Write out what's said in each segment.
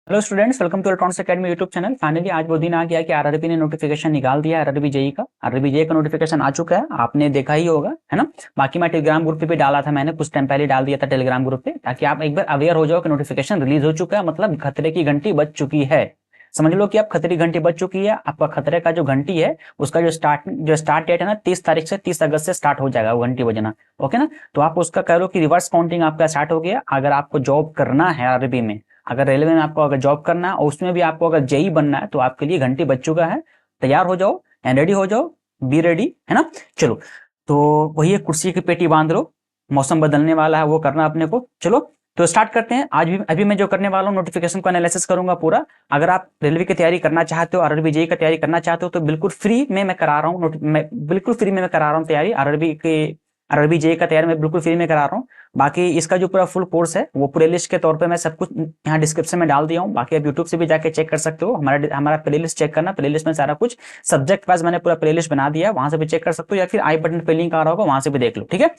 Hello students, welcome to electronics academy YouTube channel. Finally आज वो दिन आ गया कि आरआरबी ने नोटिफिकेशन निकाल दिया है। आरआरबी जेई का नोटिफिकेशन आ चुका है, आपने देखा ही होगा, है ना। बाकी मैं टेलीग्राम ग्रुप पे भी डाला था, मैंने कुछ टाइम पहले डाल दिया था टेलीग्राम ग्रुप पे, ताकि आप एक बार अवेयर हो जाओ कि नोटिफिकेशन रिलीज हो चुका है, मतलब खतरे की घंटी बज चुकी है। समझ लो कि अब खतरे की घंटी बज चुकी है। आपका खतरे का जो घंटी है उसका जो स्टार्ट डेट है ना, 30 तारीख से 30 अगस्त से स्टार्ट हो जाएगा वो घंटी बजना। ओके ना। तो आप उसका कह लो कि रिवर्स काउंटिंग आपका स्टार्ट हो गया। अगर आपको जॉब करना है आरआरबी में, अगर रेलवे में आपको अगर जॉब करना है और उसमें भी आपको अगर जेई बनना है, तो आपके लिए घंटी बज चुका है। तैयार हो जाओ एंड रेडी हो जाओ, बी रेडी, है ना। चलो, तो वही है, कुर्सी की पेटी बांध लो, मौसम बदलने वाला है, वो करना अपने को। चलो तो स्टार्ट करते हैं। आज भी अभी मैं जो करने वाला हूँ, नोटिफिकेशन को एनालिसिस करूंगा पूरा। अगर आप रेलवे की तैयारी करना चाहते हो, आरआरबी जेई की तैयारी करना चाहते हो, तो बिल्कुल फ्री में मैं करा रहा हूँ, मैं बिल्कुल फ्री में मैं करा रहा हूँ तैयारी। आरआरबी जेई का तैयारी मैं बिल्कुल फ्री में करा रहा हूँ। बाकी इसका जो पूरा फुल कोर्स है वो प्ले लिस्ट के तौर पे मैं सब कुछ यहाँ डिस्क्रिप्शन में डाल दिया हूँ। बाकी आप यूट्यूब से भी जाके चेक कर सकते हो, हमारा प्ले लिस्ट चेक करना। प्ले लिस्ट में सारा कुछ सब्जेक्ट वाइज मैंने पूरा प्ले लिस्ट बना दिया है, वहां से भी चेक कर सकते हो, या फिर आई बटन पे लिंक आ रहा होगा, वहां से भी देख लो, ठीक है।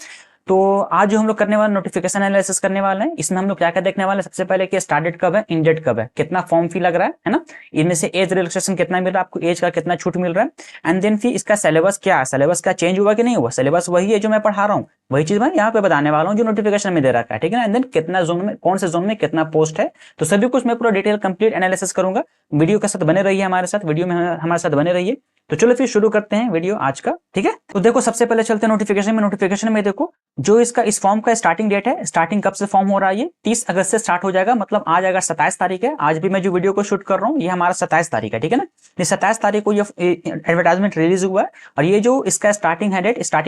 तो आज जो हम लोग करने वाले नोटिफिकेशन एनालिसिस करने वाले हैं, इसमें हम लोग क्या क्या देखने वाले हैं। सबसे पहले कि स्टार्ट डेट कब है, इन डेट कब है, कितना फॉर्म फी लग रहा है ना। इनमें से एज रिलैक्सेशन कितना मिल रहा है आपको, एज का कितना छूट मिल रहा है। एंड देन फिर इसका सिलेबस क्या है, सिलेबस का चेंज हुआ कि नहीं हुआ, सिलेबस वही है जो मैं पढ़ा रहा हूँ, वही चीज मैं यहाँ पे बताने वाला हूँ जो नोटिफिकेशन में दे रखा है, ठीक है ना। एंड देन कितना जोन में, कौन से जोन में कितना पोस्ट है, तो सभी कुछ मैं पूरा डिटेल कंप्लीट एनालिसिस करूंगा। वीडियो के साथ बने रहिए हमारे साथ, वीडियो में हमारे साथ बने रहिए। तो चलो फिर शुरू करते हैं वीडियो आज का, ठीक है। तो देखो सबसे पहले चलते हैं नोटिफिकेशन में। नोटिफिकेशन में देखो जो इसका इस फॉर्म का स्टार्टिंग डेट है, स्टार्टिंग कब से फॉर्म हो रहा है, ये 30 अगस्त से स्टार्ट हो जाएगा। मतलब आज अगर 27 तारीख है, आज भी मैं जो वीडियो को शूट कर रहा हूँ ये हमारा 27 तारीख है, ठीक है ना। ये 27 तारीख को ये एडवर्टाइजमेंट रिलीज हुआ है। और ये जो इसका स्टार्टिंग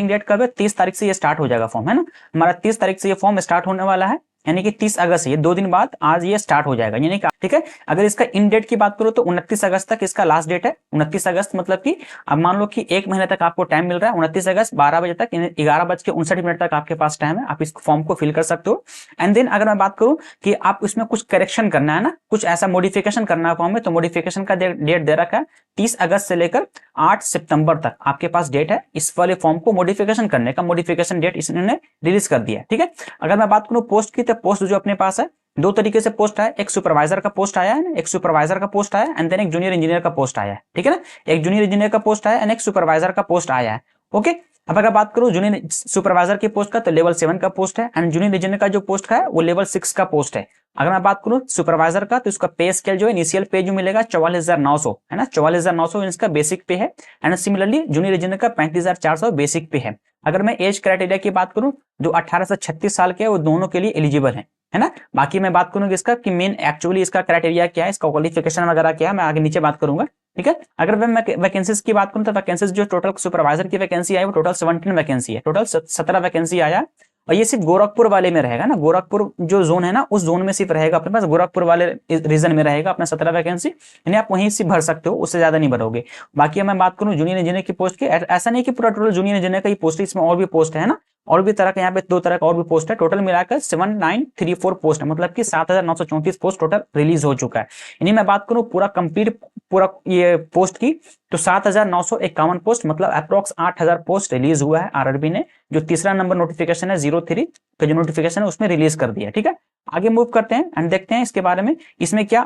डेट कब है, 30 तारीख से ये स्टार्ट हो जाएगा फॉर्म, है ना। हमारा 30 तारीख से ये फॉर्म स्टार्ट होने वाला है, यानी कि 30 अगस्त, ये 2 दिन बाद आज ये स्टार्ट हो जाएगा, यानी कि ठीक है। अगर इसका इन डेट की बात करो तो 29 अगस्त तक इसका लास्ट डेट है। 29 अगस्त मतलब कि अब मान लो कि 1 महीने तक आपको टाइम मिल रहा है। 29 अगस्त 12 बजे तक, 11:59 तक आपके पास टाइम है, आप इस फॉर्म को फिल कर सकते हो। एंड देन अगर मैं बात करूं कि आप इसमें कुछ करेक्शन करना है ना, कुछ ऐसा मॉडिफिकेशन करना है फॉर्म में, तो मॉडिफिकेशन का डेट दे रखा है 30 अगस्त से लेकर 8 सितंबर तक आपके पास डेट है इस वाले फॉर्म को मॉडिफिकेशन करने का। मॉडिफिकेशन डेट इसने रिलीज कर दिया, ठीक है। अगर मैं बात करूं पोस्ट की, तो पोस्ट जो अपने पास है, 2 तरीके से पोस्ट है। एक सुपरवाइजर का पोस्ट आया है ना, एक सुपरवाइजर का पोस्ट आया, एंड देन एक जूनियर इंजीनियर का पोस्ट आया है, ठीक है ना। एक जूनियर इंजीनियर का पोस्ट आया एंड एक सुपरवाइजर का पोस्ट आया है, ओके। अब अगर बात करूं जूनियर सुपरवाइजर की पोस्ट का, तो लेवल 7 का पोस्ट है, एंड जूनियर इंजीनियर का जो पोस्ट है वो लेवल 6 का पोस्ट है। अगर मैं बात करूं सुपरवाइजर का, तो इसका पे स्केल जो है, इनिशियल पे जो मिलेगा 44,900, है ना। 44,900 इसका बेसिक पे है। एंड सिमिलरली जूनियर इंजीनियर का 35,400 बेसिक पे है। अगर मैं एज क्राइटेरिया की बात करूं, जो 18 से 36 साल के है वो दोनों के लिए एलिजिबल है ना। बाकी मैं बात करूंगा इसका कि मेन एक्चुअली इसका क्राइटेरिया क्या है, इसका क्वालिफिकेशन वगैरह क्या है, मैं आगे नीचे बात करूंगा, ठीक है। अगर मैं वैकेंसीज की बात करूं, तो वैकेंसीज जो टोटल सुपरवाइजर की वैकेंसी आई वो टोटल 17 वैकेंसी है, टोटल 17 वैकेंसी आया। और ये सिर्फ गोरखपुर वाले में रहेगा ना, गोरखपुर जो जोन है ना, उस जोन में सिर्फ रहेगा अपने पास, गोरखपुर वाले रीजन में रहेगा अपना 17 वैकेंसी, यानी आप वहीं से भर सकते हो, उससे ज्यादा नहीं भरोगे। बाकी मैं बात करूं जूनियर इंजीनियर की पोस्ट की, ऐसा नहीं कि पूरा टोटल जूनियर इंजीनियर का ही पोस्ट है, इसमें और भी पोस्ट है ना, और भी तरह के, यहाँ पे 2 तरह का और भी पोस्ट है। टोटल मिलाकर 7934 पोस्ट है, मतलब कि 7,934 पोस्ट टोटल रिलीज हो चुका है। यानी मैं बात करूं पूरा कंप्लीट पूरा ये पोस्ट की, तो 7,951 पोस्ट, मतलब अप्रोक्स 8,000 पोस्ट रिलीज हुआ है आरआरबी ने। जो तीसरा नंबर नोटिफिकेशन है 03 का जो नोटिफिकेशन है उसमें रिलीज कर दिया, ठीक है। आगे मूव करते हैं एंड देखते हैं इसके बारे में, इसमें क्या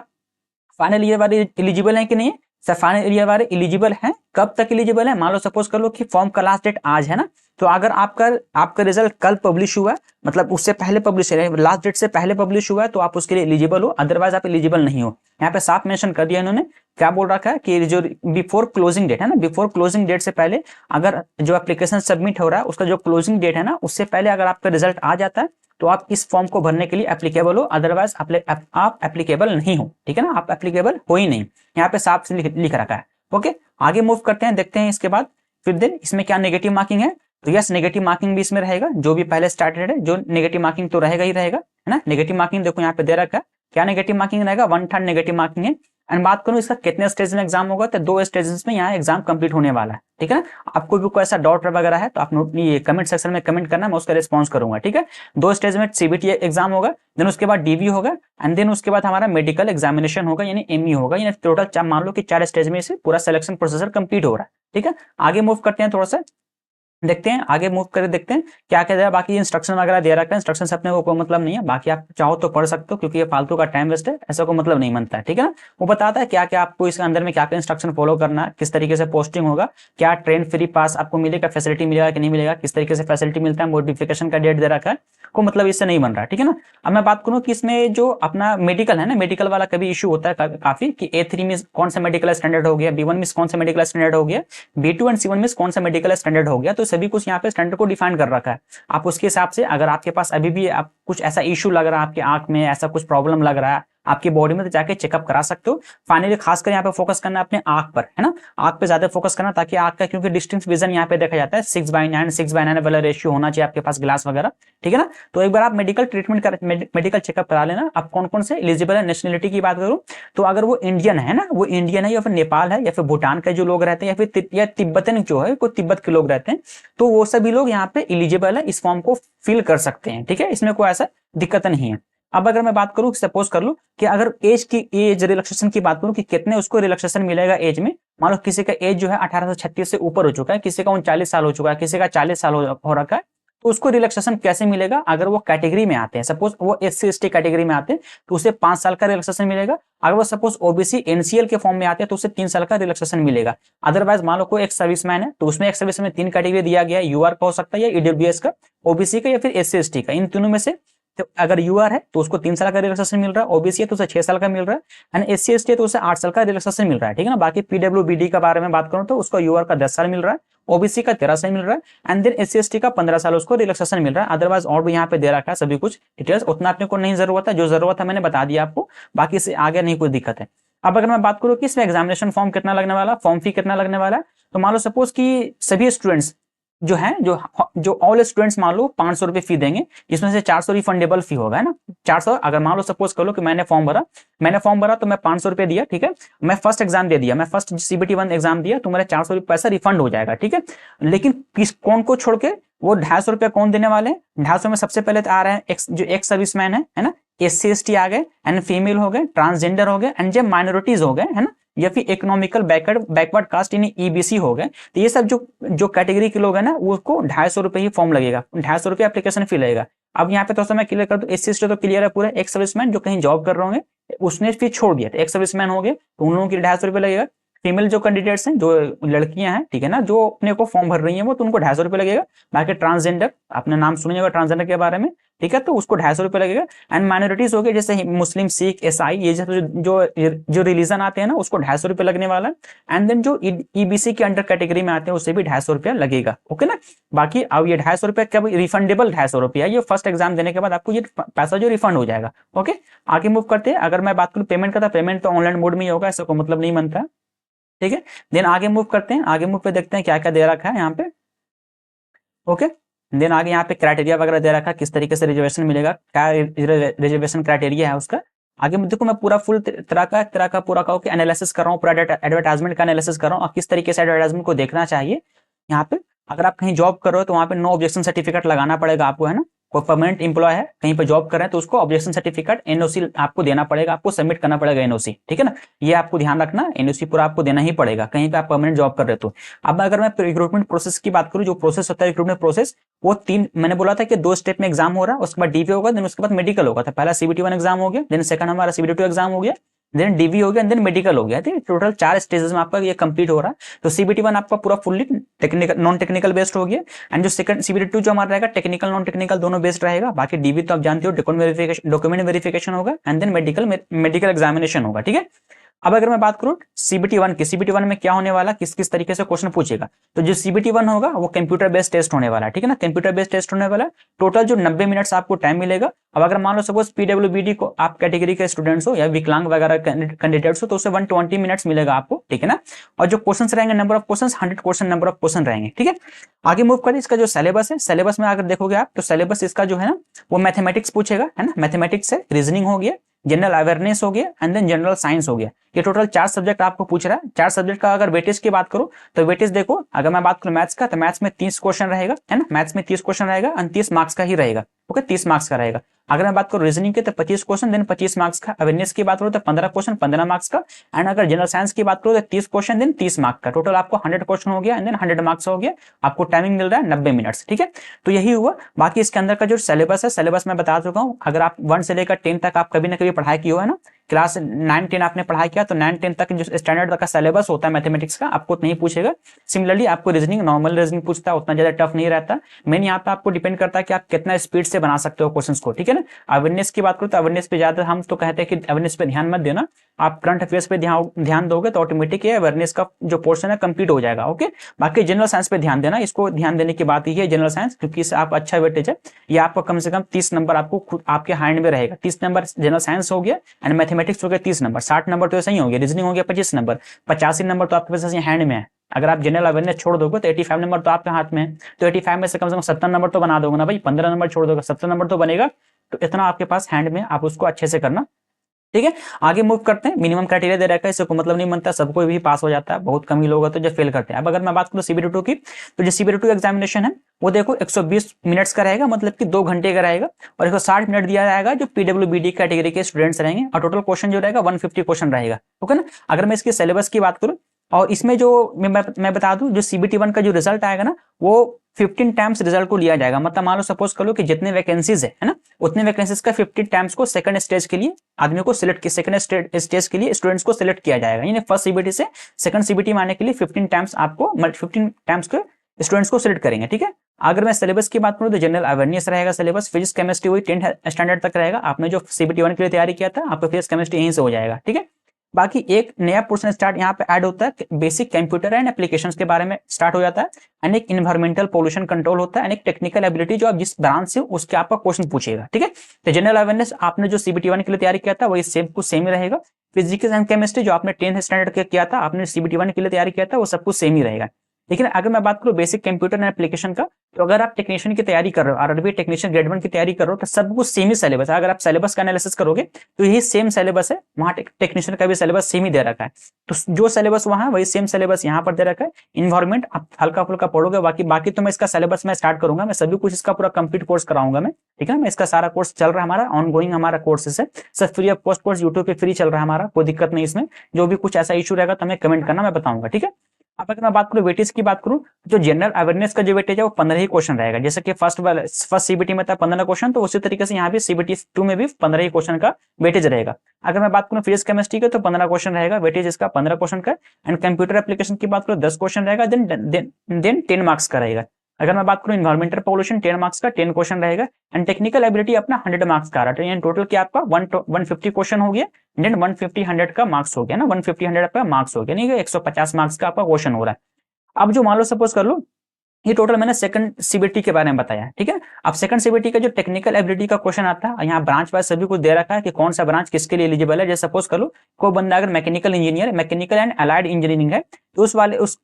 फाइनल ईयर वाले एलिजिबल है कि नहीं है। सर फाइनल ईयर वाले एलिजिबल हैं, कब तक एलिजिबल है, मान लो सपोज कर लो कि फॉर्म का लास्ट डेट आज है ना, तो अगर आपका रिजल्ट कल पब्लिश हुआ है, मतलब उससे पहले पब्लिश है, लास्ट डेट से पहले पब्लिश हुआ है, तो आप उसके लिए एलिजिबल हो, अदरवाइज आप एलिजिबल नहीं हो। यहाँ पे साफ मेंशन कर दिया इन्होंने, क्या बोल रखा है कि जो बिफोर क्लोजिंग डेट है ना, बिफोर क्लोजिंग डेट से पहले अगर जो एप्लीकेशन सबमिट हो रहा है उसका जो क्लोजिंग डेट है ना, उससे पहले अगर आपका रिजल्ट आ जाता है, तो आप इस फॉर्म को भरने के लिए एप्लीकेबल हो, अदरवाइज आप एप्लीकेबल नहीं हो, ठीक है ना, आप एप्लीकेबल हो ही नहीं। यहाँ पे साफ लिख रखा है, ओके। आगे मूव करते हैं, देखते हैं इसके बाद फिर दिन इसमें क्या नेगेटिव मार्किंग है। तो यस, नेगेटिव मार्किंग भी इसमें रहेगा, जो भी पहले स्टार्टेड है जो नेगेटिव मार्किंग तो रहेगा ही रहेगा, है ना। नेगेटिव मार्किंग देखो यहाँ पे दे रखा है, क्या नेगेटिव मार्किंग रहेगा, 1/3 नेगेटिव मार्किंग है। एंड बात करूं इसका कितने स्टेज में एग्जाम होगा, तो 2 स्टेजेस में यहाँ एग्जाम कंप्लीट होने वाला है, ठीक है ना। आपको भी कोई ऐसा डाउट वगैरह है तो आप ये कमेंट सेक्शन में कमेंट करना, मैं उसका रिस्पॉन्स करूंगा, ठीक है। 2 स्टेज में सीबीटी एग्जाम होगा, देन उसके बाद डीवी होगा, एंड देन उसके बाद हमारा मेडिकल एग्जामिनेशन होगा, यानी एमई होगा। यानी टोटल मान लो कि 4 स्टेज में से पूरा सिलेक्शन प्रोसेसर कंप्लीट हो रहा है, ठीक है। आगे मूव करते हैं थोड़ा सा, देखते हैं आगे मूव करके देखते हैं क्या क्या है। बाकी इंस्ट्रक्शन वगैरह दे रखा है, इंस्ट्रक्शन से अपने को कोई मतलब नहीं है, बाकी आप चाहो तो पढ़ सकते हो क्योंकि ये फालतू का टाइम वेस्ट है, ऐसा कोई मतलब नहीं बनता है, ठीक है ना। वो बताता है क्या क्या आपको इसके अंदर में क्या क्या इंस्ट्रक्शन फॉलो करना है, किस तरीके से पोस्टिंग होगा, क्या ट्रेन फ्री पास आपको मिलेगा, फैसिलिटी मिलेगा कि नहीं मिलेगा, किस तरीके से फैसिलिटी मिलता है, मॉडिफिकेशन का डेट दे रखा है, को मतलब इससे नहीं बन रहा है, ठीक है ना। अब मैं बात करूं कि इसमें जो अपना मेडिकल है ना, मेडिकल वाला कभी इशू होता है काफी कि A3 में कौन सा मेडिकल स्टैंडर्ड हो गया, B1 में कौन सा मेडिकल स्टैंडर्ड हो गया, B2 एंड C1 में कौन सा मेडिकल स्टैंडर्ड हो गया, तो सभी कुछ यहाँ पे स्टैंडर्ड को डिफाइन कर रखा है। आप उसके हिसाब से अगर आपके पास अभी भी आप कुछ ऐसा इशू लग रहा है, आपके आंख में ऐसा कुछ प्रॉब्लम लग रहा है आपकी बॉडी में, तो जाके चेकअप करा सकते हो। फाइनली खासकर यहाँ पे फोकस करना अपने आंख पर, है ना, आंख पे ज्यादा फोकस करना, ताकि आंख का, क्योंकि डिस्टेंस विजन यहाँ पे देखा जाता है 6/9 6/9 वाला रेशियो होना चाहिए आपके पास ग्लास वगैरह, ठीक है ना। तो एक बार आप मेडिकल ट्रीटमेंट कर मेडिकल चेकअप करा लेना। आप कौन कौन से एलिजिबल है, नेशनलिटी की बात करूं तो अगर वो इंडियन है ना, वो इंडियन है या फिर नेपाल है या फिर भूटान के जो लोग रहते हैं या फिर या तिब्बतन जो है कोई तिब्बत के लोग रहते हैं, तो वो सभी लोग यहाँ पे एलिजिबल है, इस फॉर्म को फिल कर सकते हैं, ठीक है, इसमें कोई ऐसा दिक्कत नहीं है। अब अगर मैं बात करूं, सपोज कर लूं कि अगर एज रिलैक्सेशन की बात करूं कि कितने उसको रिलैक्सेशन मिलेगा एज में, मान लो किसी का एज जो है 1836 से ऊपर हो चुका है, किसी का 39 साल हो चुका है, किसी का 40 साल हो रखा है, तो उसको रिलैक्सेशन कैसे मिलेगा। अगर वो कैटेगरी में आते हैं, सपोज वो SC/ST कैटेगरी में आते हैं तो उसे 5 साल का रिलैक्सेशन मिलेगा। अगर वो सपोज OBC NCL के फॉर्म में आते हैं तो उसे 3 साल का रिलैक्सेशन मिलेगा। अदरवाइज मान लो कोई एक सर्विसमैन है तो उसमें एक सर्विसमैन 3 कैटेगरी दिया गया है, UR का हो सकता है या EWS का, OBC का या फिर SC/ST का, इन तीनों में से। तो अगर UR है तो उसको 3 साल का रिलैक्सेशन मिल रहा है, OBC है तो उसे 6 साल का मिल रहा है, एंड SC/ST है तो उसे 8 साल का रिलैक्सेशन मिल रहा है, ठीक है ना। बाकी PWBD का बारे में बात करूं तो उसको UR का 10 साल मिल रहा है, OBC का 13 साल मिल रहा है, एंड देन SC/ST का 15 साल उसको रिलैक्सेशन मिल रहा है। अदरवाइज और भी यहाँ पे दे रखा है सभी कुछ डिटेल्स, उतना अपने को नहीं जरूरत है, जो जरूरत है मैंने बता दिया आपको, बाकी से आगे नहीं कोई दिक्कत है। अब अगर मैं बात करूं कि इसमें एग्जामिनेशन फॉर्म कितना लगने वाला, फॉर्म फी कितना लगने वाला है, तो मान लो सपोज कि सभी स्टूडेंट्स जो है जो ऑल स्टूडेंट्स मान लो 500 रुपए फी देंगे, जिसमें से 400 रिफंडेबल फी होगा, है ना। 400 अगर मान लो सपोज कर लो कि मैंने फॉर्म भरा तो मैं 500 रुपए दिया, ठीक है, मैं फर्स्ट एग्जाम दे दिया, मैं फर्स्ट CBT 1 एग्जाम दिया तो मेरा 400 रुपए पैसा रिफंड हो जाएगा, ठीक है। लेकिन किस कौन को छोड़ के, वो 250 रुपया कौन देने वाले हैं, 250 में सबसे पहले तो आ रहे हैं जो एक्स सर्विसमैन है ना, SC/ST आ गए, एंड फीमेल हो गए, ट्रांसजेंडर हो गए, एंड जब माइनॉरिटीज हो गए, है ना, या फिर इकोनॉमिकल बैकवर्ड कास्ट यानी EBC हो गए, तो ये सब जो कैटेगरी के लोग हैं ना, उसको 250 रुपए ही फॉर्म लगेगा, 250 रुपये एप्लीकेशन फी लगेगा। अब यहाँ पे थोड़ा सा मैं क्लियर कर दूं, SC/ST तो क्लियर है पूरा, एक सर्विसमैन जो कहीं जॉब कर रहे होंगे उसने फी छोड़ दिया, तो एक सर्विसमैन हो गए तो उन लोगों के 250 रुपये लगेगा। फीमेल जो कैंडिडेट्स हैं, जो लड़कियां हैं, ठीक है ना, जो अपने को फॉर्म भर रही हैं वो, तो उनको 250 रुपये लगेगा। बाकी ट्रांसजेंडर, आपने नाम सुनिएगा ट्रांसजेंडर के बारे में, ठीक है, तो उसको 250 रुपये लगेगा। एंड माइनॉरिटीज हो गए जैसे मुस्लिम, सिख, SI, ये जो रिलीजन आते हैं ना, उसको 250 रुपये लगने वाला है। एंड देन जो EBC के अंडर कैटेगरी में आते हैं उसे भी 250 रुपया लगेगा, ओके ना। बाकी अब ये 250 रुपया कब रिफंडेबल 250 रुपया, ये फर्स्ट एग्जाम देने के बाद आपको ये पैसा जो रिफंड हो जाएगा, ओके। आगे मूव करते हैं। अगर मैं बात करूं पेमेंट का, तो पेमेंट तो ऑनलाइन मोड में ही होगा, ऐसा कोई मतलब नहीं बनता, ठीक है। देन आगे मूव करते हैं, आगे मूव पे देखते हैं क्या क्या दे रखा है यहाँ पे, ओके। देन आगे यहाँ पे क्राइटेरिया वगैरह दे रखा है, किस तरीके से रिजर्वेशन मिलेगा, क्या रिजर्वेशन क्राइटेरिया है उसका। आगे देखो मैं पूरा फुल तरह का पूरा का एनालिसिस कर रहा हूँ, पूरा एडवर्टाइजमेंट का एनालिसिस कर रहा हूँ और किस तरीके से एडवर्टाइजमेंट को देखना चाहिए। यहाँ पे अगर आप कहीं जॉब कर रहे हो तो वहाँ पे नो ऑब्जेक्शन सर्टिफिकेट लगाना पड़ेगा आपको, है ना। कोई परमानेंट एम्प्लॉय है कहीं पे जॉब कर रहे हैं तो उसको ऑब्जेक्शन सर्टिफिकेट NOC आपको देना पड़ेगा, आपको सबमिट करना पड़ेगा NOC, ठीक है ना। ये आपको ध्यान रखना, NOC पूरा आपको देना ही पड़ेगा कहीं पे आप परमानेंट जॉब कर रहे हो। अब अगर मैं रिक्रूटमेंट प्रोसेस की बात करूं, जो प्रोसेस होता है रिक्रूटमेंट प्रोसेस, वो 3 मैंने बोला था कि 2 स्टेप में एग्जाम हो रहा है, उसके बाद DV होगा, देन उसके बाद मेडिकल होगा। तो पहला CBT 1 एग्जाम हो गया, देन सेकंड हमारा CBT 2 एग्जाम हो गया, देन DV हो गया, देन मेडिकल हो गया, ठीक है। टोटल 4 स्टेजेस में आपका ये कंप्लीट हो रहा है। तो CBT 1 आपका पूरा fully technical non technical based हो गया, एंड जो सेकंड CBT 2 जो हमारा रहेगा टेक्निकल नॉन टेक्निकल दोनों बेस्ड रहेगा। बाकी DV तो आप जानते हो डॉक्यूमेंट वेरिफिकेशन होगा, एंड देन मेडिकल एग्जामिनेशन होगा, ठीक है। अब अगर मैं बात करूं CBT 1 की, CBT 1 में क्या होने वाला, किस किस तरीके से क्वेश्चन पूछेगा, तो जो CBT 1 होगा वो कंप्यूटर बेस्ड टेस्ट होने वाला है, ठीक है ना, कंप्यूटर बेस्ड टेस्ट होने वाला है। टोटल जो 90 मिनट्स आपको टाइम मिलेगा। अब अगर मान लो सपोज PWBD को आप कैटेगरी के स्टूडेंट्स हो या विकलांग वगैरह कैंडिडेट्स हो तो उसे 120 मिनट्स मिलेगा आपको, ठीक है ना। और जो क्वेश्चन रहेंगे, number of question 100 question number of question रहेंगे, ठीक है। आगे मूव करें, इसका जो सिलेबस है, सिलेबस में अगर देखोगे आप तो सिलेबस इसका जो है ना वो मैथमेटिक्स पूछेगा, है ना, मैथमेटिक्स है, रीजनिंग हो गया, जनरल अवेयरनेस हो गया, एंड देन जनरल साइंस हो गया। ये टोटल 4 सब्जेक्ट आपको पूछ रहा है। 4 सब्जेक्ट का अगर वेटेज की बात करूं तो वेटेज देखो, अगर मैं बात करूं मैथ्स का तो मैथ्स में 30 क्वेश्चन रहेगा, है ना, मैथ्स में 30 क्वेश्चन रहेगा और 30 मार्क्स का ही रहेगा, ओके 30 मार्क्स का रहेगा। अगर मैं बात करूँ रीजनिंग की तो 25 क्वेश्चन देन 25 मार्क्स का, अवेयरनेस की बात करूँ तो 15 क्वेश्चन 15 मार्क्स का, एंड अगर जनरल साइंस की बात करूँ तो 30 क्वेश्चन देन 30 मार्क्स का, टोटल आपको 100 क्वेश्चन हो गया एंड देन 100 मार्क्स हो गया। आपको टाइमिंग मिल रहा है 90 मिनट्स, ठीक है। तो यही हुआ। बाकी इसके अंदर का जो सिलेबस है, सिलेबस मैं बता चुका हूँ। अगर आप 1 से लेकर 10 तक आप कभी ना कभी पढ़ाई की हो, है ना, क्लास 9 10 आपने पढ़ाई किया तो 9 10 तक जो स्टैंडर्ड तक का सिलेबस होता है मैथमेटिक्स का, आपको नहीं पूछेगा। सिमिलरली आपको रीजनिंग, नॉर्मल रीजनिंग पूछता है, उतना ज्यादा टफ नहीं रहता। मेन यहाँ पे आपको डिपेंड करता है कि आप कितना स्पीड से बना सकते हो क्वेश्चंस को, ठीक है ना। अवेयरनेस की बात करूँ तो अवेयरनेस पे ज्यादा हम तो कहते हैं कि अवेयरनेस पे ध्यान मत देना, आप करंट अफेयर्स पे ध्यान दोगे तो ऑटोमेटिक ये अवेयरनेस का जो पोर्शन है कंप्लीट हो जाएगा, ओके। बाकी जनरल साइंस पे ध्यान देना, इसको ध्यान देने की बात यही है जनरल साइंस, क्योंकि इससे आप अच्छा वेटेज है, ये आपको कम से कम 30 नंबर आपको खुद आपके हैंड में रहेगा। 30 नंबर जनरल साइंस हो गया एंड मैथमेटिक्स हो गया 30 नंबर, 60 नंबर तो ऐसा ही हो गया, रीजनिंग हो गया 25 नंबर, 85 नंबर तो आपके पास हैंड में है। अगर आप जनरल अवेयरनेस छोड़ दोगे तो 85 नंबर तो आपके हाथ में है, तो 85 में से कम 70 नंबर तो बना दोगे ना भाई, 15 नंबर छोड़ दोगे 70 नंबर तो बनेगा। तो इतना आपके पास हैंड में, आप उसको अच्छे से करना, ठीक है। आगे मूव करते हैं। मिनिमम क्राइटेरिया दे रखा है, इसको मतलब नहीं बनता, सबको भी पास हो जाता है, बहुत कम ही लोग होते हैं जो फेल करते हैं। अब अगर मैं बात करूं CBT2 की, तो जो CBT2 एग्जामिनेशन है वो देखो 120 मिनट्स का रहेगा, मतलब कि 2 घंटे का रहेगा, और 160 मिनट दिया जाएगा जो PWBD कैटेगरी के स्टूडेंट्स रहेंगे, और टोटल क्वेश्चन जो रहेगा 150 क्वेश्चन रहेगा, ओके ना। अगर मैं इसके सिलेबस की बात करूं, और इसमें जो मैं बता दूं, जो CBT1 का जो रिजल्ट आएगा ना, वो 15 टाइम्स रिजल्ट को लिया जाएगा। मतलब मान लो सपोज कर लो कि जितने वैकेंसीज है ना, उतने वैकेंसीज का 15 टाइम्स को सेकंड स्टेज के लिए आदमी को सिलेक्ट किया, सेकंड स्टेज के लिए स्टूडेंट्स को सिलेक्ट किया जाएगा। यानी फर्स्ट CBT से सेकंड CBT में आने के लिए 15 टाइम्स आपको 15 टाइम्स के स्टूडेंट्स को सिलेक्ट करेंगे, ठीक है। अगर मैं सिलेबस की बात करूं तो जनरल अवेयरनेस रहेगा सिलेबस, फिजिक्स केमिस्ट्री वही 10th स्टैंडर्ड तक रहेगा। आपने जो CBT1 के लिए तैयारी किया था, आपका फिजिक्स केमिस्ट्री यहीं से हो जाएगा, ठीक है। बाकी एक नया पोर्शन स्टार्ट यहाँ पे ऐड होता है, बेसिक कंप्यूटर एंड एप्लीकेशंस के बारे में स्टार्ट हो जाता है, एंड एक इन्वायरमेंटल पोल्यूशन कंट्रोल होता है, एंड एक टेक्निकल एबिलिटी, जो आप जिस ब्रांच से उसके आपका क्वेश्चन पूछेगा, ठीक है। तो जनरल अवेयरनेस आपने जो CBT1 के लिए तैयारी किया था वही सेम कुछ सेम ही रहेगा। फिजिक्स एंड केमिस्ट्री जो आपने 10th स्टैंडर्ड के किया था, आपने CBT1 के लिए तैयारी किया था, वो सब कुछ सेम ही रहेगा। लेकिन अगर मैं बात करूं बेसिक कंप्यूटर एंड एप्लीकेशन का, तो अगर आप टेक्नीशियन की तैयारी कर रहे हो, RRB टेक्नीशियन ग्रेड 1 की तैयारी कर रहे हो, तो सब कुछ सेम ही सिलेबस है। अगर आप सिलेबस का एनालिसिस करोगे तो यही सेम सिलेबस है, वहां टेक्नीशियन का भी सिलेबस सेम ही दे रखा है। तो जो सिलेबस वहां है वही सेम सिलेबस यहाँ पर दे रखा है। इन्वायरमेंट आप हल्का फुल्का पढ़ोगे, बाकी तो मैं इसका सिलेबस मैं स्टार्ट करूंगा, मैं सभी कुछ इसका पूरा कंप्लीट कोर्स कराऊंगा मैं, ठीक है। मैं इसका सारा कोर्स चल रहा है हमारा, ऑन गोइंग हमारा कोर्सेस है, सब free of cost course YouTube पे फ्री चल रहा है हमारा, कोई दिक्कत नहीं इसमें। जो भी कुछ ऐसा इशू रहेगा तो हमें कमेंट करना, मैं बताऊंगा, ठीक है। अब अगर मैं बात करूं वेटेज की बात करूं, जो जनरल अवेयरनेस का जो वेटेज है वो 15 ही क्वेश्चन रहेगा। जैसे कि फर्स्ट CBT में था 15 क्वेश्चन, तो उसी तरीके से यहाँ भी CBT2 में भी 15 ही क्वेश्चन का वेटेज रहेगा। अगर मैं बात करूं फिजिक्स केमिस्ट्री का, तो 15 क्वेश्चन रहेगा, वेटेज इसका 15 क्वेश्चन का। एंड कंप्यूटर एप्लीकेशन की बात करूं 10 क्वेश्चन रहेगा, देन 10 मार्क्स का रहेगा। अगर मैं बात करूं इन्वायरमेंटल पॉल्यूशन 10 मार्क्स का, 10 क्वेश्चन रहेगा। एंड टेक्निकल एबिलिटी अपना 100 मार्क्स का रहा है, टोटल क्या आपका 150 क्वेश्चन हो गया, देन 150 100 का मार्क्स हो गया ना, 150 100 का मार्क्स हो गया, नहीं 150 मार्क्स का आपका क्वेश्चन हो रहा है। अब जो मान लो सपोज कर लो, ये टोटल मैंने सेकंड CBT के बारे में बताया, ठीक है। अब सेकंड CBT का जो टेक्निकल एबिलिटी का क्वेश्चन आता है, यहाँ ब्रांच वाइज सभी को दे रखा है कि कौन सा ब्रांच किसके लिए एलिजिबल है। जैसे सपोज कर लो कोई बंदा अगर mechanical engineer, mechanical and allied engineering है, तो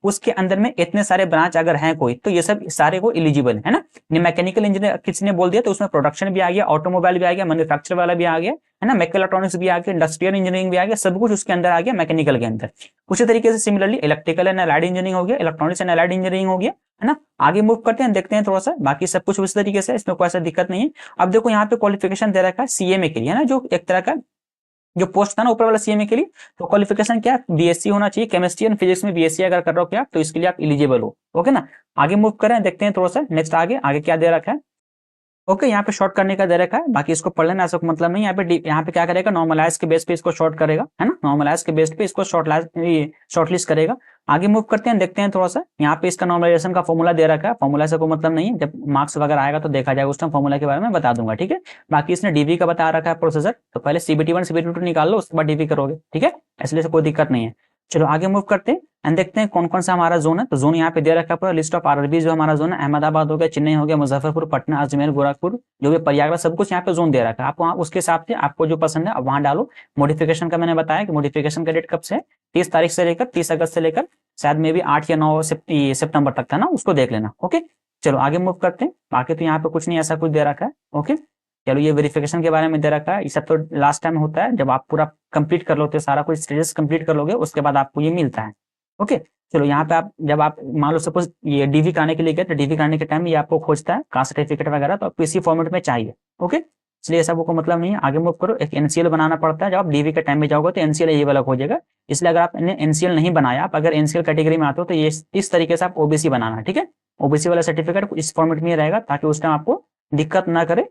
उसके अंदर में इतने सारे ब्रांच अगर हैं कोई, तो ये सब सारे को एलिजिबल है ना। मैकेनिकल इंजीनियर किसी ने बोल दिया तो उसमें प्रोडक्शन भी आ गया, ऑटोमोबाइल भी आ गया, मैन्युफैक्चर वाला भी आ गया, है ना, मैकेट्रॉनिक्स भी आ गया, इंडस्ट्रियल इंजीनियरिंग भी आ गया, सब कुछ उसके अंदर आ गया मैकेनिकल के अंदर। उसी तरीके से similarly electrical and allied engineering हो गया, इलेक्ट्रॉनिक्स एंड अलाइड इंजीनियरिंग हो गया, है ना। आगे मूव करते हैं, देखते हैं थोड़ा सा, बाकी सब कुछ उसी तरीके से, इसमें कोई ऐसा दिक्कत नहीं है। अब देखो यहाँ पे क्वालिफिकेशन दे रखा है CMA के लिए, है ना, जो एक तरह का जो पोस्ट था ना ऊपर वाला CMA के लिए, तो क्वालिफिकेशन क्या BSc होना चाहिए, केमिस्ट्री एंड फिजिक्स में BSc अगर कर रहे हो क्या, तो इसके लिए आप एलिजिबल हो, ओके ना। आगे मूव करें, देखते हैं थोड़ा सा नेक्स्ट आगे क्या दे रखा है। ओके, यहाँ पे शॉर्ट करने का दे रखा है, बाकी इसको पढ़ लेना, ऐसा मतलब नहीं। यहाँ पे क्या करेगा, नॉर्मलाइज के बेस पे इसको शॉर्ट करेगा, है ना, नॉर्मलाइज के बेस पे इसको शॉर्टलिस्ट करेगा। आगे मूव करते हैं, देखते हैं थोड़ा सा। यहाँ पे इसका नॉर्मलाइजेशन का फॉर्मूला दे रखा है, फॉर्मूला से कोई मतलब नहीं है, जब मार्क्स वगैरह आएगा तो देखा जाएगा, उस टाइम फॉर्मूला के बारे में बता दूंगा, ठीक है। बाकी इसने DV का बता रखा है प्रोसेसर, तो पहले CBT1 CBT2 निकाल लो, उसके बाद DV करोगे, ठीक है, इसलिए कोई दिक्कत नहीं है। चलो आगे मूव करते हैं एंड देखते हैं कौन कौन सा हमारा जोन है। तो जोन यहाँ पे दे रखा है पूरा लिस्ट ऑफ RRB, जो हमारा जोन है अहमदाबाद हो गया, चेन्नई हो गया, मुजफ्फरपुर, पटना, अजमेर, गोरखपुर, जो भी प्रयागराज, सब कुछ यहाँ पे जोन दे रखा है। आप वहाँ उसके हिसाब से आपको जो पसंद है आप वहाँ डालो। मॉडिफिकेशन का मैंने बताया कि मॉडिफिकेशन का डेट कब से है, 30 तारीख से लेकर 30 अगस्त से लेकर शायद में भी 8 या 9 सितंबर तक था ना, उसको देख लेना, ओके। चलो आगे मूव करते हैं, बाकी तो यहाँ पे कुछ नहीं ऐसा कुछ दे रखा है, ओके। चलो ये वेरिफिकेशन के बारे में दे रखा है, ये सब तो लास्ट टाइम होता है, जब आप पूरा कंप्लीट कर लोगे, सारा कुछ स्टेजेस कंप्लीट कर लोगे, उसके बाद आपको ये मिलता है। ओके, चलो यहाँ पे आप जब आप मान लो सपोज ये डीवी कराने के लिए गए तो डीवी कराने के टाइम ये आपको खोजता है कास्ट सर्टिफिकेट वगैरह, तो आपको इसी फॉर्मेट में चाहिए। ओके, इसलिए ऐसा को मतलब नहीं है। आगे मूव करो, एक एनसीएल बनाना पड़ता है। जब आप डीवी के टाइम में जाओगे तो एनसीएल ये वाला खोजेगा, इसलिए अगर आपने एनसीएल नहीं बनाया, आप अगर एनसीएल कैटेगरी में आते हो तो ये इस तरीके से आप ओबीसी बनाना, ठीक है। ओबीसी वाला सर्टिफिकेट इस फॉर्मेट में रहेगा ताकि उस टाइम आपको दिक्कत ना करे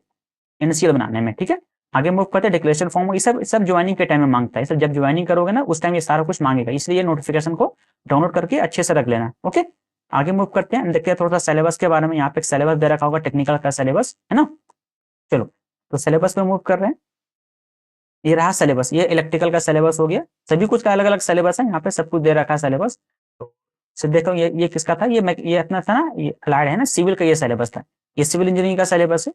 एनसीएल बनाने में, ठीक है। आगे मूव करते हैं, डिक्लेरेशन फॉर्म, ये सब ज्वाइनिंग के टाइम में मांगता है। सब जब ज्वाइनिंग करोगे ना उस टाइम ये सारा कुछ मांगेगा, इसलिए ये नोटिफिकेशन को डाउनलोड करके अच्छे से रख लेना। ओके, आगे मूव करते हैं, देखते हैं थोड़ा सा सिलेबस के बारे में। यहाँ पे एक सिलेबस दे रखा होगा, टेक्निकल का सिलेबस है ना। चलो तो सिलेबस पे मूव कर रहे हैं। ये रहा सिलेबस, ये इलेक्ट्रिकल का सिलेबस हो गया। सभी कुछ का अलग अलग सिलेबस है, यहाँ पे सब कुछ दे रखा है सिलेबस। तो देखो ये किसका था, ये अपना था ना, ये अलाइड है ना, सिविल का ये सिलेबस था। ये सिविल इंजीनियरिंग का सिलेबस है।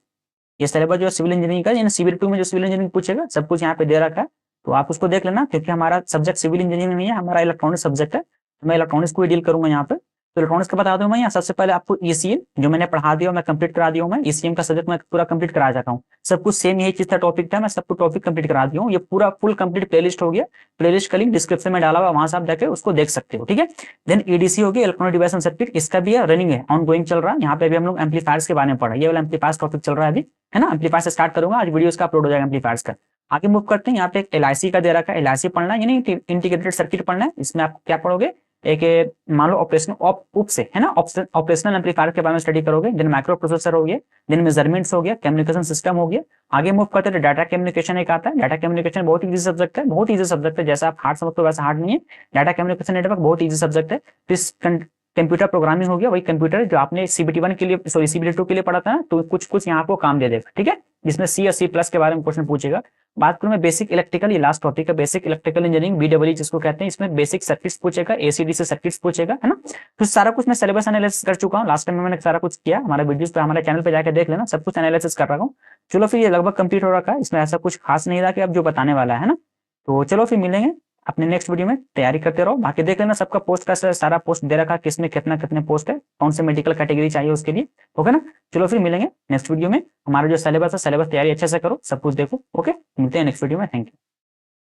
ये सिलेबस जो सिविल इंजीनियरिंग का, सिविल 2 में जो सिविल इंजीनियरिंग पूछेगा सब कुछ यहाँ पे दे रखा है। तो आप उसको देख लेना, क्योंकि हमारा सब्जेक्ट सिविल इंजीनियरिंग नहीं है, हमारा इलेक्ट्रॉनिक सब्जेक्ट है। तो मैं इलेक्ट्रॉनिक्स को ही डील करूंगा यहाँ पे। तो इलेक्ट्रॉनिक्स का बता दूं मैं यहाँ सबसे पहले आपको ईसीएम जो मैंने पढ़ा दिया, मैं कंप्लीट करा दिया हूँ। मैं ईसीएम का सब्जेक्ट मैं पूरा कंप्लीट करा जाता हूँ। सब कुछ सेम यही चीज था, टॉपिक था, मैं सबको टॉपिक कंप्लीट करा दिया हूँ। ये पूरा फुल कंप्लीट प्लेलिस्ट हो गया। प्लेलिस्ट का लिंक डिस्क्रिप्शन में डाला हुआ, वहां से आप जाके उसको देख सकते हो, ठीक है। देन ईडीसी होगी, इलेक्ट्रॉनिक डिवाइस एंड सर्किट, इसका भी है, रनिंग है, ऑन गोइंग चल रहा है। यहाँ पे भी हम लोग एम्पलीफायर्स के बारे में पढ़ा, ये वाला एम्पलीफायर्स टॉपिक चल रहा है अभी, है ना। एम्पलीफायर से स्टार्ट करूंगा, आज वीडियो इसका अपलोड हो जाएगा एम्पलीफायर्स का। आगे मूव करते हैं, यहाँ पे एक एलआईसी का दे रखा है, एलआईसी पढ़ना है, यानी इंटीग्रेटेड सर्किट पढ़ना है। इसमें आप क्या पढ़ोगे, एक मान लो ऑपरेशनल उप से है ना, ऑपरेशनल एम्पलीफायर के बारे में स्टडी करोगे। देन माइक्रो प्रोसेसर हो गया, देन मेजरमेंट्स हो गया, कम्युनिकेशन सिस्टम हो गया। आगे मूव करते हैं, डाटा कम्युनिकेशन एक आता है। डाटा कम्युनिकेशन बहुत ईजी सब्जेक्ट है, बहुत ईजी सब्जेक्ट है, जैसा आप हार्ड समझते हो वैसा हार्ड नहीं है। डाटा कम्युनिकेशन नेटवर्क बहुत ईजी सब्जेक्ट है। कंप्यूटर प्रोग्रामिंग हो गया, वही कंप्यूटर जो आपने सीबीटी 1 के लिए, सॉरी सीबीटी 2 के लिए पढ़ा था ना, तो कुछ कुछ यहाँ आपको काम दे देगा, ठीक है। जिसमें सी या सी प्लस के बारे में क्वेश्चन पूछेगा। बात करूं मैं बेसिक इलेक्ट्रिकल, ये लास्ट टॉपिक है, बेसिक इलेक्ट्रिकल इंजीनियरिंग बीडब्ल्यू जिसको कहते हैं। इसमें बेसिक सर्किट्स पूछेगा, एसीडीसी सर्किट्स पूछेगा, है ना। तो सारा कुछ मैं सिलेबस एनालिसिस कर चुका हूँ, लास्ट टाइम में मैंने सारा कुछ किया। हमारे वीडियोस पे, हमारे चैनल पे जाकर देख लेना, सब कुछ एनालिसिस कर रहा हूँ। चलो फिर ये लगभग कंप्लीट हो रखा है, इसमें ऐसा कुछ खास नहीं रहा कि अब जो बताने वाला है ना। तो चलो फिर मिलेंगे अपने नेक्स्ट वीडियो में, तैयारी करते रहो। बाकी देख लेना सबका पोस्ट का सारा पोस्ट दे रखा है, किसमें कितना कितने पोस्ट है, कौन से मेडिकल कैटेगरी चाहिए उसके लिए, ओके ना। चलो फिर मिलेंगे नेक्स्ट वीडियो में। हमारा जो सिलेबस है, सिलेबस तैयारी अच्छे से करो, सब कुछ देखो। ओके, मिलते हैं नेक्स्ट वीडियो में, थैंक यू।